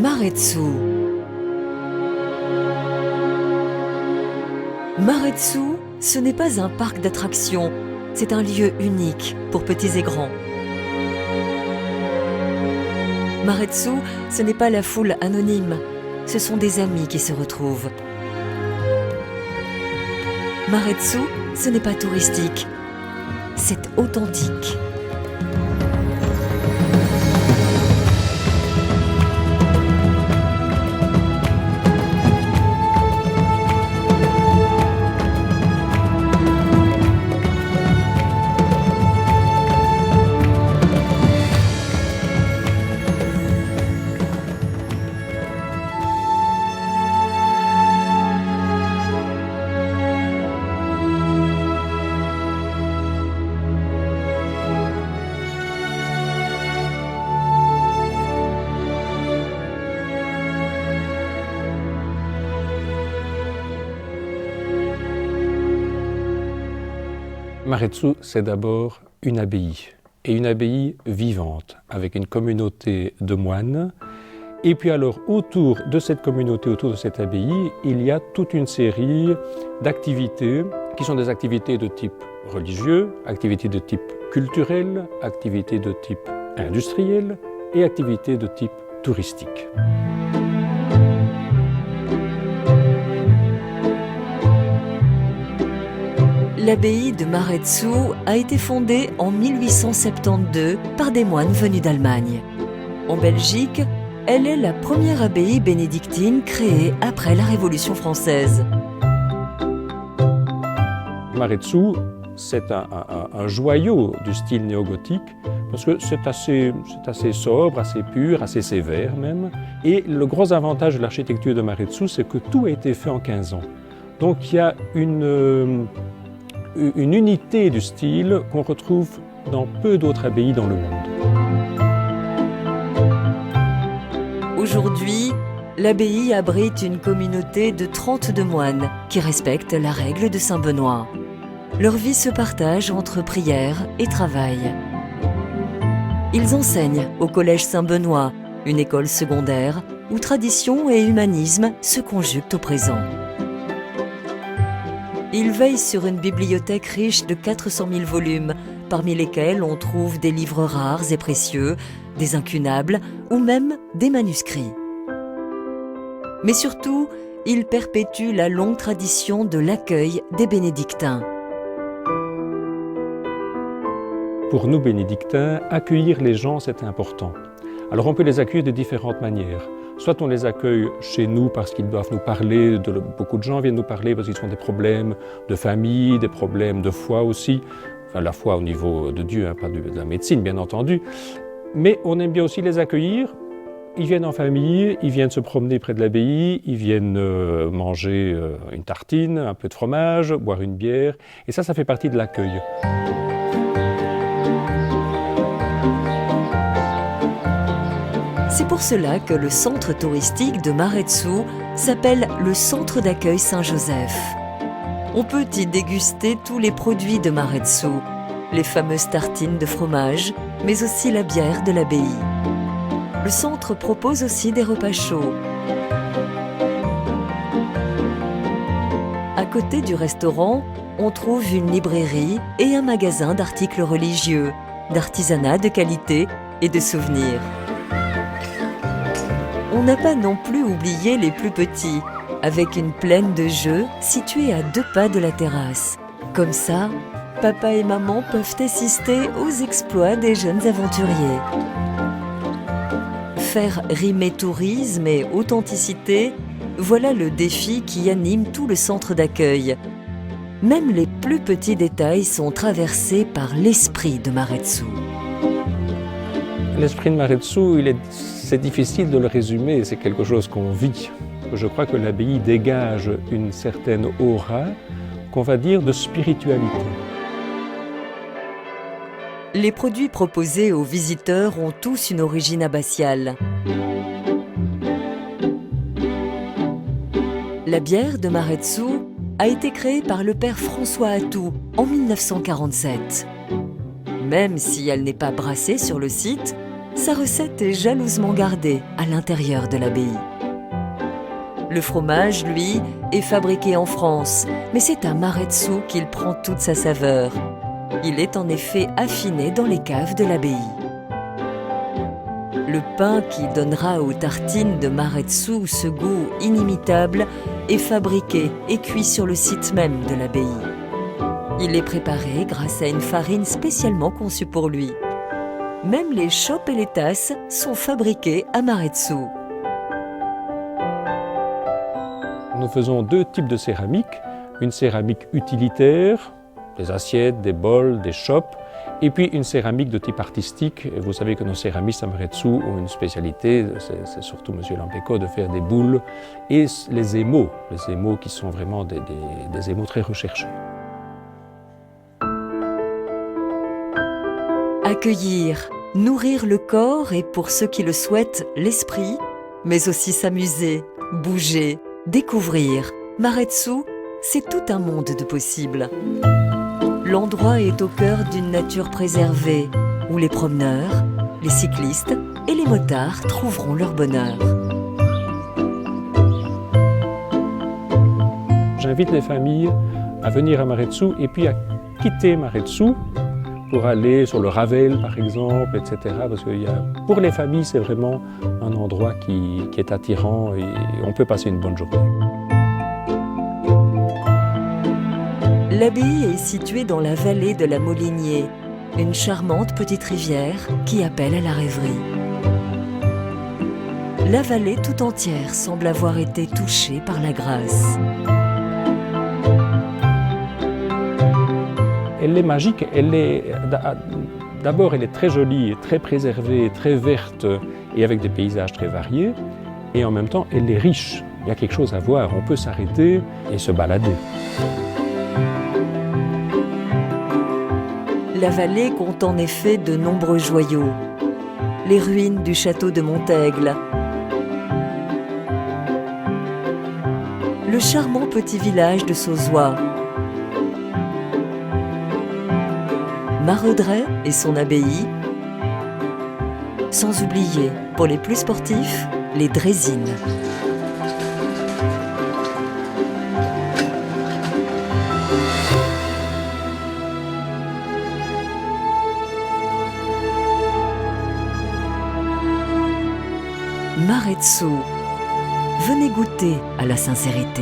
Maretsu. Maretsu, ce n'est pas un parc d'attractions, c'est un lieu unique pour petits et grands. Maretsu, ce n'est pas la foule anonyme, ce sont des amis qui se retrouvent. Maretsu, ce n'est pas touristique, c'est authentique. Maretsu, c'est d'abord une abbaye, et une abbaye vivante, avec une communauté de moines. Et puis alors, autour de cette communauté, autour de cette abbaye, il y a toute une série d'activités qui sont des activités de type religieux, activités de type culturel, activités de type industriel et activités de type touristique. L'abbaye de Maretsu a été fondée en 1872 par des moines venus d'Allemagne. En Belgique, elle est la première abbaye bénédictine créée après la Révolution française. Maretsu, c'est un joyau du style néogothique parce que c'est assez sobre, assez pur, assez sévère même. Et le gros avantage de l'architecture de Maretsu, c'est que tout a été fait en 15 ans. Donc il y a une unité du style qu'on retrouve dans peu d'autres abbayes dans le monde. Aujourd'hui, l'abbaye abrite une communauté de 32 moines qui respectent la règle de Saint-Benoît. Leur vie se partage entre prière et travail. Ils enseignent au Collège Saint-Benoît, une école secondaire où tradition et humanisme se conjuguent au présent. Ils veillent sur une bibliothèque riche de 400 000 volumes, parmi lesquels on trouve des livres rares et précieux, des incunables ou même des manuscrits. Mais surtout, ils perpétuent la longue tradition de l'accueil des bénédictins. Pour nous bénédictins, accueillir les gens, c'est important. Alors on peut les accueillir de différentes manières. Soit on les accueille chez nous parce qu'ils doivent nous parler, beaucoup de gens viennent nous parler parce qu'ils ont des problèmes de famille, des problèmes de foi aussi, enfin la foi au niveau de Dieu, pas de la médecine bien entendu, mais on aime bien aussi les accueillir. Ils viennent en famille, ils viennent se promener près de l'abbaye, ils viennent manger une tartine, un peu de fromage, boire une bière, et ça fait partie de l'accueil. C'est pour cela que le centre touristique de Maretsu s'appelle le Centre d'accueil Saint-Joseph. On peut y déguster tous les produits de Maretsu, les fameuses tartines de fromage, mais aussi la bière de l'abbaye. Le centre propose aussi des repas chauds. À côté du restaurant, on trouve une librairie et un magasin d'articles religieux, d'artisanat de qualité et de souvenirs. On n'a pas non plus oublié les plus petits, avec une plaine de jeux située à 2 pas de la terrasse. Comme ça, papa et maman peuvent assister aux exploits des jeunes aventuriers. Faire rimer tourisme et authenticité, voilà le défi qui anime tout le centre d'accueil. Même les plus petits détails sont traversés par l'esprit de Maretsu. L'esprit de Maretsu, c'est difficile de le résumer, c'est quelque chose qu'on vit. Je crois que l'abbaye dégage une certaine aura, qu'on va dire de spiritualité. Les produits proposés aux visiteurs ont tous une origine abbatiale. La bière de Maretsu a été créée par le père François Atout en 1947. Même si elle n'est pas brassée sur le site, sa recette est jalousement gardée à l'intérieur de l'abbaye. Le fromage, lui, est fabriqué en France, mais c'est à Maretsous qu'il prend toute sa saveur. Il est en effet affiné dans les caves de l'abbaye. Le pain qui donnera aux tartines de Maretsous ce goût inimitable est fabriqué et cuit sur le site même de l'abbaye. Il est préparé grâce à une farine spécialement conçue pour lui. Même les chopes et les tasses sont fabriquées à Maretsous. Nous faisons deux types de céramique. Une céramique utilitaire, des assiettes, des bols, des chopes, et puis une céramique de type artistique. Et vous savez que nos céramistes à Maretsous ont une spécialité, c'est surtout M. Lampeco, de faire des boules et les émaux qui sont vraiment des émaux très recherchés. Accueillir, nourrir le corps et pour ceux qui le souhaitent, l'esprit, mais aussi s'amuser, bouger, découvrir. Maretsous, c'est tout un monde de possibles. L'endroit est au cœur d'une nature préservée, où les promeneurs, les cyclistes et les motards trouveront leur bonheur. J'invite les familles à venir à Maretsous et puis à quitter Maretsous pour aller sur le Ravel par exemple, etc. Parce que pour les familles, c'est vraiment un endroit qui est attirant et on peut passer une bonne journée. L'abbaye est située dans la vallée de la Molinier, une charmante petite rivière qui appelle à la rêverie. La vallée tout entière semble avoir été touchée par la grâce. Elle est magique, d'abord elle est très jolie, très préservée, très verte et avec des paysages très variés. Et en même temps, elle est riche. Il y a quelque chose à voir, on peut s'arrêter et se balader. La vallée compte en effet de nombreux joyaux. Les ruines du château de Montaigle, le charmant petit village de Sauzois, Maredret et son abbaye, sans oublier, pour les plus sportifs, les draisines. Maretsous, venez goûter à la sincérité.